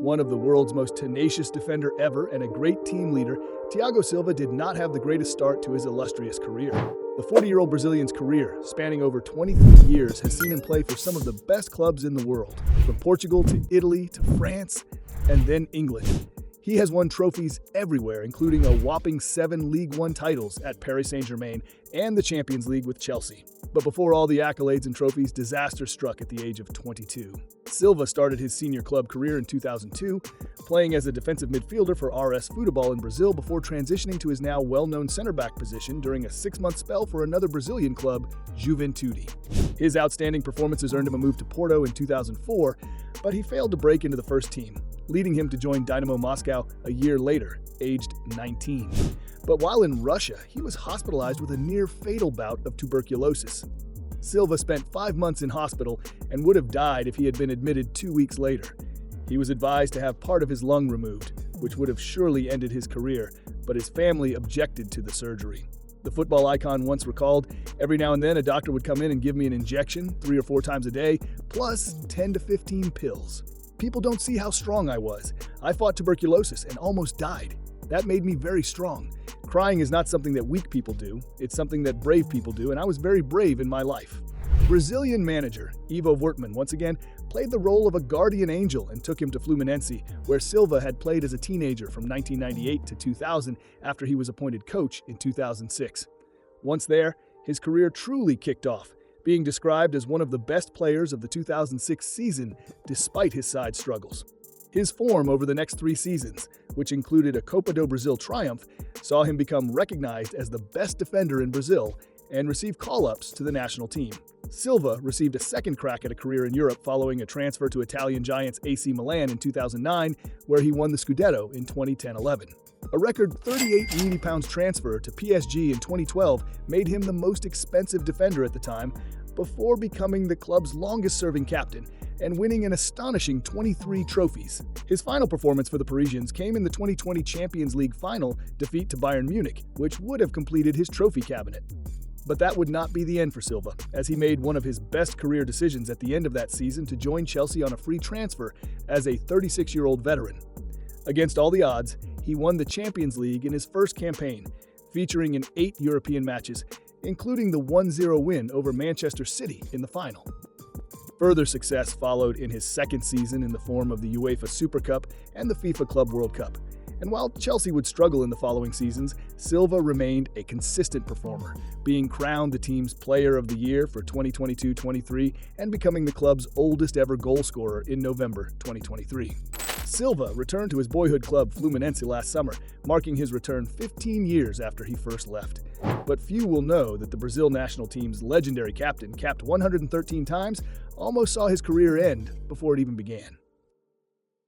One of the world's most tenacious defender ever and a great team leader, Thiago Silva did not have the greatest start to his illustrious career. The 40-year-old Brazilian's career, spanning over 23 years, has seen him play for some of the best clubs in the world, from Portugal to Italy to France, and then England. He has won trophies everywhere, including a whopping 7 League One titles at Paris Saint-Germain and the Champions League with Chelsea. But before all the accolades and trophies, disaster struck at the age of 22. Silva started his senior club career in 2002, playing as a defensive midfielder for RS Futebol in Brazil before transitioning to his now well-known center-back position during a 6-month spell for another Brazilian club, Juventude. His outstanding performances earned him a move to Porto in 2004, but he failed to break into the first team, leading him to join Dynamo Moscow a year later, aged 19. But while in Russia, he was hospitalized with a near-fatal bout of tuberculosis. Silva spent 5 months in hospital and would have died if he had been admitted 2 weeks later. He was advised to have part of his lung removed, which would have surely ended his career, but his family objected to the surgery. The football icon once recalled, "Every now and then a doctor would come in and give me an injection 3 or 4 times a day, plus 10 to 15 pills. People don't see how strong I was. I fought tuberculosis and almost died. That made me very strong. Crying is not something that weak people do, it's something that brave people do, and I was very brave in my life." Brazilian manager Ivo Wertmann once again played the role of a guardian angel and took him to Fluminense, where Silva had played as a teenager from 1998 to 2000 after he was appointed coach in 2006. Once there, his career truly kicked off, being described as one of the best players of the 2006 season despite his side struggles. His form over the next 3 seasons, which included a Copa do Brasil triumph, saw him become recognized as the best defender in Brazil and receive call-ups to the national team. Silva received a second crack at a career in Europe following a transfer to Italian giants AC Milan in 2009, where he won the Scudetto in 2010-11. A record £38 million transfer to PSG in 2012 made him the most expensive defender at the time, before becoming the club's longest-serving captain and winning an astonishing 23 trophies. His final performance for the Parisians came in the 2020 Champions League final defeat to Bayern Munich, which would have completed his trophy cabinet. But that would not be the end for Silva, as he made one of his best career decisions at the end of that season to join Chelsea on a free transfer as a 36-year-old veteran. Against all the odds, he won the Champions League in his first campaign, featuring in 8 European matches, including the 1-0 win over Manchester City in the final. Further success followed in his second season in the form of the UEFA Super Cup and the FIFA Club World Cup. And while Chelsea would struggle in the following seasons, Silva remained a consistent performer, being crowned the team's Player of the Year for 2022-23 and becoming the club's oldest ever goal scorer in November 2023. Silva returned to his boyhood club Fluminense last summer, marking his return 15 years after he first left. But few will know that the Brazil national team's legendary captain, capped 113 times, almost saw his career end before it even began.